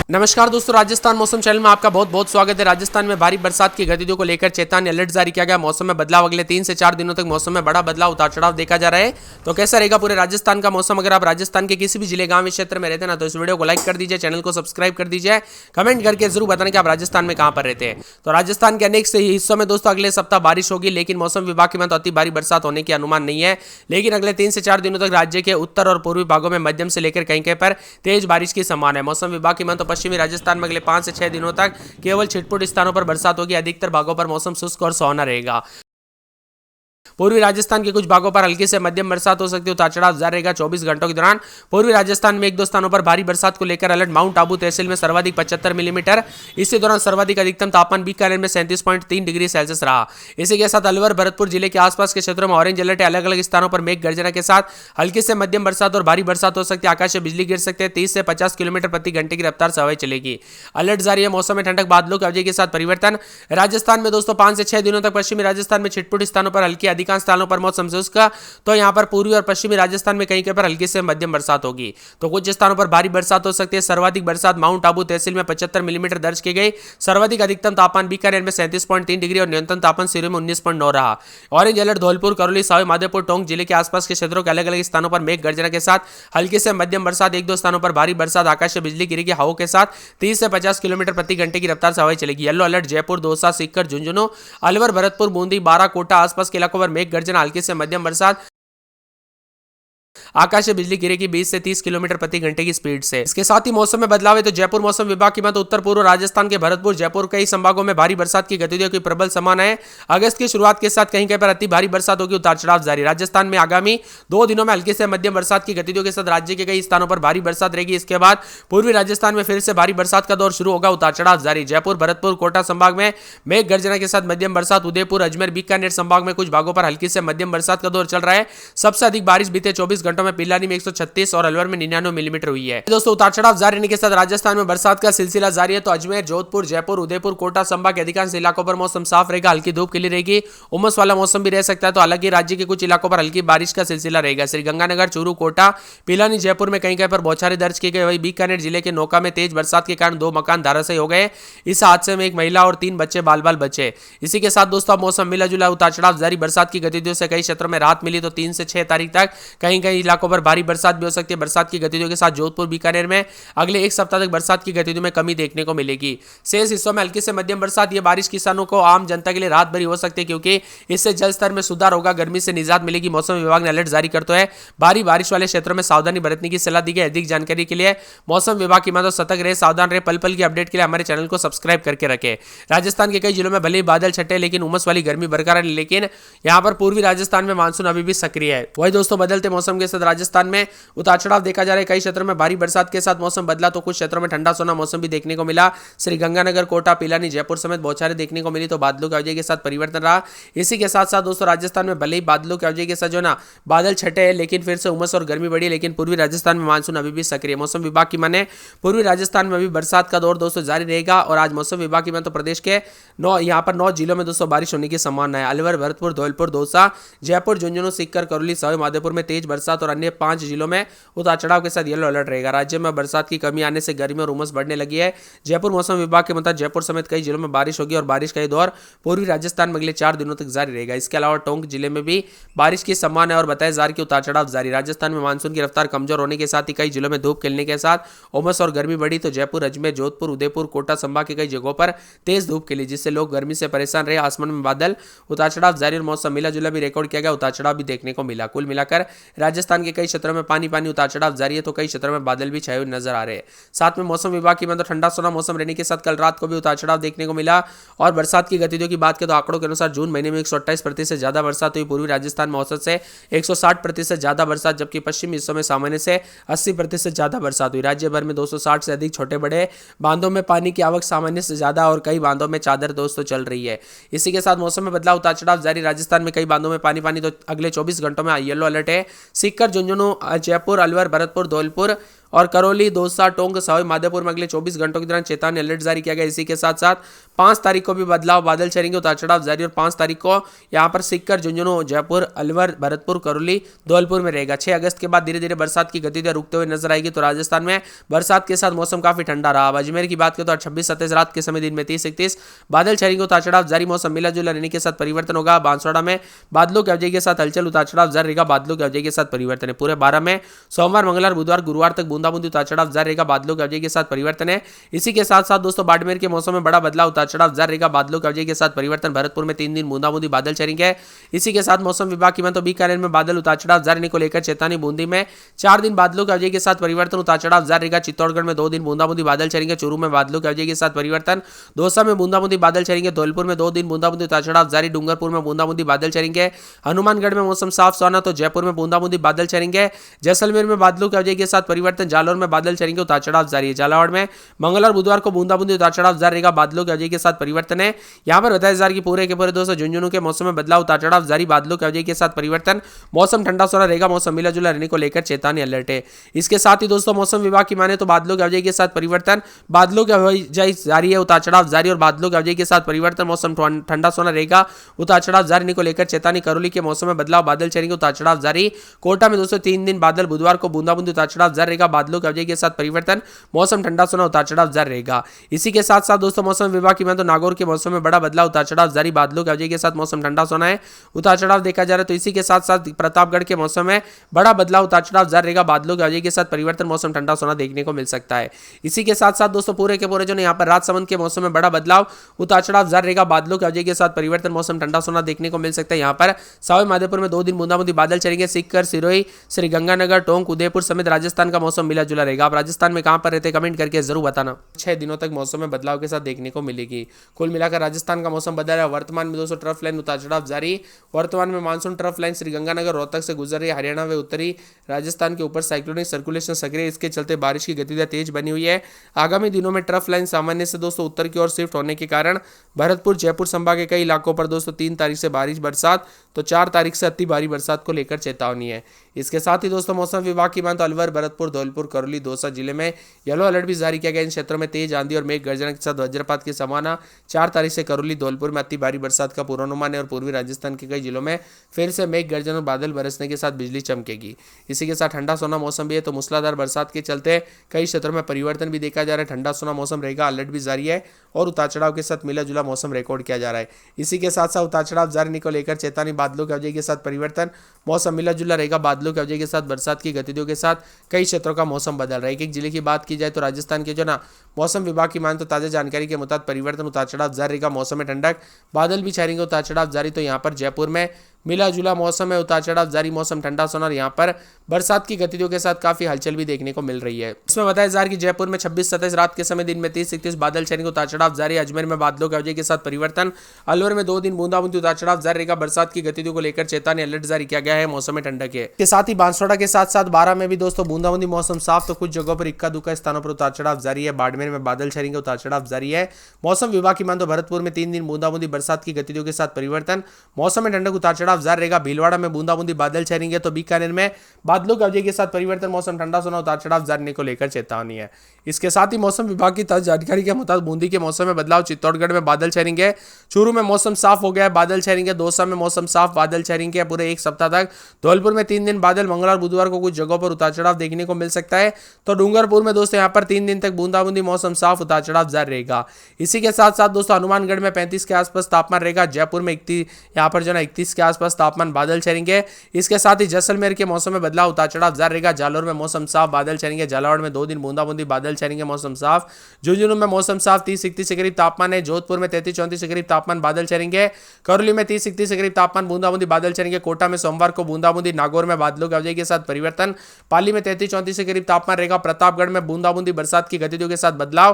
नमस्कार दोस्तों, राजस्थान मौसम चैनल में आपका बहुत बहुत स्वागत है। राजस्थान में भारी बरसात की गतिविधियों को लेकर चेतावनी अलर्ट जारी किया गया। मौसम में बदलाव, अगले 3 से 4 दिनों तक मौसम में बड़ा बदलाव, उतार चढ़ाव देखा जा रहा है। तो कैसा रहेगा पूरे राजस्थान का मौसम? अगर आप राजस्थान के किसी भी जिले, गांव, क्षेत्र में रहते हैं ना, तो इस वीडियो को लाइक कर दीजिए, चैनल को सब्सक्राइब कर दीजिए, कमेंट करके जरूर बताना कि आप राजस्थान में कहां पर रहते हैं। तो राजस्थान के अनेक हिस्सों में दोस्तों अगले सप्ताह बारिश होगी, लेकिन मौसम विभाग के तो अति भारी बरसात होने की अनुमान नहीं है। लेकिन अगले 3 से 4 दिनों तक राज्य के उत्तर और पूर्वी भागों में मध्यम से लेकर कहीं कहीं पर तेज बारिश की संभावना है। मौसम विभाग की तो पश्चिमी राजस्थान में अगले 5 से 6 दिनों तक केवल छिटपुट स्थानों पर बरसात होगी। अधिकतर भागों पर मौसम शुष्क और सुहावना रहेगा। पूर्वी राजस्थान के कुछ भागों पर हल्की से मध्यम बरसात हो सकती है। उतार चढ़ाव जारी रहेगा 24 घंटों के दौरान। पूर्वी राजस्थान में एक दो स्थानों पर भारी बरसात को लेकर अलर्ट। माउंट आबू तहसील में सर्वाधिक 75 मिलीमीटर। इसी दौरान सर्वाधिक अधिकतम तापमान बीकानेर में 37.3 डिग्री सेल्सियस रहा। इसी के साथ अलवर, भरतपुर जिले के आसपास के क्षेत्रों में ऑरेंज अलर्ट है। अलग अलग स्थानों पर मेघ गर्जना के साथ हल्की से मध्यम बरसात और भारी बरसात हो सकती है। आकाश से बिजली गिर सकते हैं। 30 से 50 किलोमीटर प्रति घंटे की रफ्तार से हवाएं चलेगी। अलर्ट जारी है। मौसम में ठंडक, बादलों की अवधि के साथ परिवर्तन। राजस्थान में दोस्तों 5 से 6 दिनों तक पश्चिमी राजस्थान में छिटपुट स्थानों पर हल्की, अधिकांश स्थानों पर मौसम शुष्क। तो यहां पर पूर्वी और पश्चिमी राजस्थान में कहीं कहीं पर हल्की से मध्यम बरसात होगी। तो कुछ स्थानों पर भारी बरसात हो सकती है। सर्वाधिक बरसात माउंट आबू तहसील में 75 मिलीमीटर दर्ज की गई। सर्वाधिक अधिकतम तापमान बीकानेर में 37.3 डिग्री और न्यूनतम तापमान सिरोही में 19.9 रहा। ऑरेंज अलर्ट धौलपुर, करौली, सावे माधोपुर, टोंक जिले के आसपास के क्षेत्रों के अलग अलग स्थानों पर मेघ गर्जना के साथ हल्की से मध्यम बरसात। एक दो स्थानों पर भारी बरसात, आकाश से बिजली गिरेगी। हवाओं के साथ 30 से 50 किलोमीटर प्रति घंटे की रफ्तार से हवाएं चलेगी। येलो अलर्ट जयपुर, दौसा, सीकर, झुंझुनू, अलवर, भरतपुर, बूंदी, बारा, कोटा आसपास के इलाकों पर मेघ गर्जना, हल्की से मध्यम बरसात, आकाश से बिजली गिरेगी 20 से 30 किलोमीटर प्रति घंटे की स्पीड से। इसके साथ ही मौसम में बदलाव है। तो जयपुर मौसम विभाग की तो उत्तर पूर्व राजस्थान के भरतपुर, जयपुर कई संभागों में भारी बरसात की गतिविधियों की प्रबल संभावना है। अगस्त की शुरुआत के साथ कहीं कहीं पर अति भारी बरसात होगी। उतार चढ़ाव जारी। राजस्थान में आगामी 2 दिनों में हल्की से मध्यम बरसात की गतिविधियों के साथ राज्य के कई स्थानों पर भारी बरसात रहेगी। इसके बाद पूर्वी राजस्थान में फिर से भारी बरसात का दौर शुरू होगा। उतार चढ़ाव जारी। जयपुर, भरतपुर, कोटा संभाग में मेघ गर्जना के साथ मध्यम बरसात। उदयपुर, अजमेर, बीकानेर संभाग में कुछ भागों पर हल्की से मध्यम बरसात का दौर चल रहा है। सबसे अधिक बारिश बीते 24 घंटों में पिलानी में 136 और अलवर में 99 मिलीमीटर हुई है। दोस्तों उतार चढ़ाव जारी रहने के साथ राजस्थान में बरसात का सिलसिला जारी है। तो अजमेर, जोधपुर, जयपुर, उदयपुर, कोटा संभाग के अधिकांश इलाकों पर मौसम साफ रहेगा। हल्की धूप खिली रहेगी। उमस वाला मौसम भी रह सकता है। तो हालांकि राज्य के कुछ इलाकों पर हल्की बारिश का सिलसिला रहेगा। श्रीगंगानगर, चूरू, कोटा, पिलानी, जयपुर में कहीं कहीं पर बौछारें दर्ज की गई। वही बीकानेर जिले के नौका में तेज बरसात के कारण 2 मकान धराशायी हो गए। इस हादसे में एक महिला और 3 बच्चे बाल बाल बचे। इसी के साथ दोस्तों मौसम मिला जुला। उतार चढ़ाव जारी। बरसात की गतिविधियों से कई क्षेत्रों में राहत मिली। तो 3 से 6 तारीख तक कहीं कहीं इलाकों पर भारी बरसात भी हो सकती है। बरसात की गतिविधियों के साथ जोधपुर, बीकानेर में अगले एक सप्ताह तक बरसात की गतिविधियों में कमी देखने को मिलेगी। शेष हिस्सों में हल्की से मध्यम बरसात। ये बारिश किसानों को, आम जनता के लिए राहत भरी हो सकती है, क्योंकि इससे जल स्तर में सुधार होगा, गर्मी से निजात मिलेगी। मौसम विभाग ने अलर्ट जारी करते हुए भारी बारिश वाले क्षेत्रों में सावधानी बरतने की सलाह दी गई। अधिक जानकारी के लिए मौसम विभाग की मदद, सतर्क रहे, सावधान रहे। पल पल की अपडेट के लिए हमारे चैनल को सब्सक्राइब करके रखें। राजस्थान के कई जिलों में भले ही बादल छटे, लेकिन उमस वाली गर्मी बरकरार है। लेकिन यहां पर पूर्वी राजस्थान में मानसून अभी भी सक्रिय है। वही दोस्तों बदलते मौसम के साथ राजस्थान में उतार चढ़ाव देखा जा रहा है। कई क्षेत्रों में भारी बरसात के साथ मौसम बदला, तो कुछ क्षेत्रों में ठंडा सोना मौसम भी देखने को मिला। श्रीगंगानगर, कोटा, पिलानी, जयपुर समेत बौछारें देखने को मिली। तो बादलों की अवधि के साथ परिवर्तन रहा। इसी के साथ साथ दोस्तों राजस्थान में भले ही बादलों की अवधि के साथ जो ना बादल छटे हैं, लेकिन फिर से उमस और गर्मी बढ़ी। लेकिन पूर्वी राजस्थान में मानसून अभी भी सक्रिय। मौसम विभाग की माने पूर्वी राजस्थान में अभी बरसात का दौर दोस्तों जारी रहेगा। और आज मौसम विभाग की माने तो प्रदेश के 9 जिलों में दोस्तों बारिश होने की संभावना है। अलवर, भरतपुर, धौलपुर, दौसा, जयपुर, झुंझुनू, सीकर, करौली, सवाई माधोपुर में तेज बरसात और अन्य 5 जिलों में उतार चढ़ाव के साथ येलो अलर्ट रहेगा। राज्य में बरसात की कमी आने से गर्मी और उमस बढ़ने लगी है। जयपुर मौसम विभाग के मुताबिक जयपुर समेत कई जिलों में बारिश होगी और बारिश का ये दौर पूर्वी राजस्थान में अगले 4 दिनों तक जारी रहेगा। इसके अलावा टोंक जिले में भी बारिश की संभावना है और बताया जा रहा है कि उतार चढ़ाव जारी। राजस्थान में मानसून की रफ्तार कमजोर होने के साथ ही कई जिलों में धूप खिलने के साथ उमस और गर्मी बढ़ी। तो जयपुर, अजमेर, जोधपुर, उदयपुर, कोटा संभाग के कई जगहों पर तेज धूप खिली, जिससे लोग गर्मी से परेशान रहे। आसमान में बादल, उतार चढ़ाव जारी और मौसम मिला जुला भी रिकॉर्ड किया गया। उतार चढ़ाव भी देखने को मिला। कुल मिलाकर राजस्थान के कई क्षेत्रों में पानी पानी उतार चढ़ाव जारी है। तो कई क्षेत्रों में बादल भी छाए हुए नजर आ रहे हैं। साथ में मौसम विभाग की तो ठंडा सोना मौसम रहने के साथ कल रात को भी उतार चढ़ाव देखने को मिला। और बरसात की गतिविधियों की बात करें तो आंकड़ों के अनुसार जून महीने में 128% ज्यादा बरसात हुई। पूर्वी राजस्थान में औसत से 160% ज्यादा बरसात, जबकि पश्चिमी हिस्सों में सामान्य से 80% ज्यादा बरसात हुई। राज्य भर में 260 से अधिक छोटे बड़े बांधों में पानी की आवक सामान्य से ज्यादा और कई बांधों में चादर दोस्तों चल रही है। इसी के साथ मौसम में बदलाव, उतार चढ़ाव जारी। राजस्थान में कई बांधों में पानी पानी। तो अगले 24 घंटों में येलो अलर्ट है। सीकर, झुंझुनू, जयपुर, अलवर, भरतपुर, धौलपुर और करौली, दौसा, टोंक, सवाई माधोपुर में अगले 24 घंटों के दौरान चेतावनी अलर्ट जारी किया गया। इसी के साथ साथ 5 तारीख को भी बदलाव, बादल छाएंगे, उतार चढ़ाव जारी। और 5 तारीख को यहाँ पर सीकर, झुंझुनू, जयपुर, अलवर, भरतपुर, करौली, धौलपुर में रहेगा। 6 अगस्त के बाद धीरे धीरे बरसात की गतिविधियां रुकते हुए नजर आएगी। तो राजस्थान में बरसात के साथ मौसम काफी ठंडा रहा। अजमेर की बात करें तो 26-27 रात के समय दिन में 30-31 बादल छाएंगे, उतार चढ़ाव जारी। मौसम मिला जुला रहने के साथ परिवर्तन होगा। बांसवाड़ा में बादलों की अवधि के साथ हलचल, उतार चढ़ाव जारी रहेगा। बादलों की अवधि के साथ परिवर्तन है। पूरे 12 में सोमवार, मंगलवार, बुधवार, गुरुवार तक बूंदाबूंदी, उतार चढ़ाव जारी रहेगा। बादलों की अवधि के साथ परिवर्तन है। इसी के साथ साथ दोस्तों बाड़मेर के मौसम में बड़ा बदलाव, उतार चढ़ाव जारी रहेगा। बादलों की अवधि के साथ परिवर्तन। भरतपुर में 3 दिन बूंदाबूंदी, बादल छाएंगे। इसी के साथ मौसम विभाग की माने तो बीकानेर में बादल, उतार चढ़ाव जारी रहने को लेकर चेतावनी। बूंदी में 4 दिन बादलों की अवधि के साथ परिवर्तन, उतार चढ़ाव जारी रहेगा। चित्तौड़गढ़ में 2 दिन बूंदाबूंदी, बादल छाएंगे। चूरू में बादलों की अवधि के साथ परिवर्तन। दौसा में बूंदाबूंदी, बादल छाएंगे। धौलपुर में 2 दिन बूंदाबूंदी, उतार चढ़ाव जारी। डूंगरपुर में बूंदाबूंदी, बादल छाएंगे। हनुमानगढ़ में मौसम साफ सुहाना, तो जयपुर में बूंदाबूंदी, बादल छाएंगे। जैसलमेर में बादलों की अवधि के साथ परिवर्तन। जालौर में बादल छाएंगे, उतार चढ़ाव जारी है। झालावाड़ में मंगलवार, बुधवार को बूंदाबूंदी, उतार चढ़ाव जारी रहेगा। बादलों की अवधि के साथ परिवर्तन है। यहां पर बताया जा रहा है कि पूरे के पूरे दोस्तों झुंझुनू के मौसम में बदलाव, उतार चढ़ाव जारी। बादलों की अवधि के साथ परिवर्तन। मौसम ठंडा सोना रहेगा। मौसम मिला जुला रहने को लेकर चेतावनी अलर्ट है। इसके साथ ही दोस्तों मौसम विभाग की माने तो बादलों की अवधि के साथ परिवर्तन, बादलों की अवधि जारी है, उतार चढ़ाव जारी। और बादलों की अवधि के साथ परिवर्तन। मौसम ठंडा सोना रहेगा। उतार चढ़ाव जारी को लेकर चेतावनी। करौली के मौसम में बदलाव, बादल छाएंगे, उतार चढ़ाव जारी। कोटा में दोस्तों 3 दिन बादल, बुधवार को बूंदाबूंदी, उतार चढ़ाव जारी रहेगा। बादलों की अवधि के साथ परिवर्तन। मौसम ठंडा सोना, उतार चढ़ाव जारी रहेगा। इसी के साथ साथ दोस्तों मौसम विभाग की माने तो नागौर के मौसम में बड़ा बदलाव, उतार चढ़ाव जारी। बादलों की अवधि के साथ मौसम ठंडा सोना है, उतार चढ़ाव देखा जा रहा है। तो इसी के साथ साथ प्रतापगढ़ के मौसम में बड़ा बदलाव, उतार चढ़ाव जारी रहेगा। बादलों की अवधि के साथ परिवर्तन। मौसम ठंडा सोना देखने को मिल सकता है। इसी के साथ साथ दोस्तों पूरे के पूरे जो यहाँ पर राजसमंद के मौसम में बड़ा बदलाव, उतार चढ़ाव जारी रहेगा। बादलों की अवधि के साथ परिवर्तन। मौसम ठंडा सोना देखने को मिल सकता है। यहाँ पर सवाई माधोपुर में 2 दिन बूंदाबूंदी, बादल छाएंगे। सीकर, सिरोही, श्रीगंगानगर, टोंक, उदयपुर समेत राजस्थान का मौसम मिला जुला रहेगा। आप राजस्थान में कहां पर रहते कमेंट करके जरूर बताना। 6 दिनों तक मौसम में बदलाव के साथ देखने को मिलेगी। कुल मिलाकर राजस्थान का मौसम बदल रहा है। वर्तमान में दोस्तों ट्रफ लाइन, उतार चढ़ाव जारी। वर्तमान में monsoon trough line Sriganganagar, Rohtak से गुजर रही है। हरियाणा व उत्तरी राजस्थान के ऊपर साइक्लोनिक सर्कुलेशन सक्रिय, इसके चलते बारिश की गतिविधियां तेज बनी हुई है। आगामी दिनों में ट्रफ लाइन सामान्य से दोस्तों उत्तर की ओर शिफ्ट होने के कारण भरतपुर, जयपुर संभाग के कई इलाकों पर दोस्तों 3 तारीख से बारिश बरसात, तो 4 तारीख से अति भारी बरसात को लेकर चेतावनी है। इसके साथ ही दोस्तों मौसम विभाग की माने तो अलवर, भरतपुर, धौलपुर, करौली, दौसा जिले में येलो अलर्ट भी जारी किया गया। इन क्षेत्रों में तेज आंधी और मेघ गर्जना के साथ वज्रपात की संभावना। 4 तारीख से करौली, धौलपुर में अति भारी बरसात का पूर्वानुमान है। और पूर्वी राजस्थान के कई जिलों में फिर से मेघ गर्जन और बादल बरसने के साथ बिजली चमकेगी। इसी के साथ ठंडा सोना मौसम भी है। तो मूसलाधार बरसात के चलते कई क्षेत्रों में परिवर्तन भी देखा जा रहा है। ठंडा सोना मौसम रहेगा। अलर्ट भी जारी है और उतार चढ़ाव के साथ मिला जुला मौसम रिकॉर्ड किया जा रहा है। इसी के साथ साथ उतार चढ़ाव जारी को लेकर चेतावनी। बादलों की अवधि के साथ परिवर्तन। मौसम मिला जुला रहेगा। बादलों की अवधि के साथ बरसात की गतिविधियों के साथ कई क्षेत्रों का मौसम बदल रहा है। एक जिले की बात की जाए तो राजस्थान के जो ना मौसम विभाग की माने तो ताजा जानकारी के मुताबिक परिवर्तन, उतार चढ़ाव जारी रहेगा। मौसम में ठंडक, बादल भी छाएंगे, उतार चढ़ाव जारी। तो यहाँ पर जयपुर में मिला जुला मौसम है, उतार चढ़ाव जारी। मौसम ठंडा सोना। यहाँ पर बरसात की गतिविधियों के साथ काफी हलचल भी देखने को मिल रही है। इसमें बताया जा रहा है कि जयपुर में 26-27 रात के समय दिन में 30-31 बादल छाएंगे, उतार चढ़ाव जारी। अजमेर में बादलों की अवधि के साथ परिवर्तन। अलवर में 2 दिन बूंदाबूंदी, उतार चढ़ाव जारी रहेगा। बरसात की गतिविधियों को लेकर चेतावनी अलर्ट जारी किया गया है। मौसम में ठंडक है। के साथ ही बांसवाड़ा के साथ साथ 12 में भी दोस्तों बूंदाबूंदी, मौसम साफ, तो कुछ जगहों पर इक्का दुक्का स्थानों पर उतार चढ़ाव जारी है। बाड़मेर में बादल छाएंगे, उतार चढ़ाव जारी है। मौसम विभाग की माने तो भरतपुर में 3 दिन बूंदाबूंदी, बरसात की गतिविधियों के साथ परिवर्तन। मौसम में ठंडक, उतार चढ़ाव जारी रहेगा। भीलवाड़ा में बूंदाबूंदी, बादल छाएंगे। तो बीकानेर में बादलों की अवधि के साथ परिवर्तन। मौसम ठंडा सोना, उतार चढ़ाव जारी को लेकर चेतावनी है। इसके साथ ही मौसम विभाग की ताजा जानकारी के मुताबिक बूंदी के मौसम में बदलाव। चित्तौड़गढ़ में बादल छाएंगे। चूरू में मौसम साफ हो गया है, बादल छाएंगे। दौसा में मौसम साफ, बादल छाएंगे पूरे एक सप्ताह तक। धौलपुर में 3 दिन बादल, मंगलवार बुधवार को कुछ जगहों पर उतार चढ़ाव देखने को मिल सकता है। तो डूंगरपुर में दोस्तों यहाँ पर 3 दिन तक बूंदाबूंदी, मौसम साफ, उतार चढ़ाव जारी रहेगा। इसी के साथ साथ दोस्तों हनुमानगढ़ में 35 के आसपास तापमान रहेगा। जयपुर में 31, यहाँ पर जो ना 31 के आसपास तापमान, बादल छाएंगे। इसके साथ ही जैसलमेर के मौसम में बदलाव, उतार चढ़ाव जारी रहेगा। जालौर में मौसम साफ, बादल छाएंगे। झालावाड़ में 2 दिन बूंदाबूंदी, बादल छाएंगे, मौसम साफ। झुंझुनू में मौसम साफ, 30-31 के करीब तापमान है। जोधपुर में 33-34 के करीब तापमान, बादल छाएंगे। करौली में 30-31 के करीब तापमान, बूंदाबूंदी, बादल छाएंगे। कोटा में सोमवार को बूंदाबूंदी। नागौर में बादलों की अवधि के साथ परिवर्तन। पाली में 33-34 के करीब तापमान रहेगा। प्रतापगढ़ में बूंदाबूंदी, बरसात की गतिविधियों के साथ बदलाव।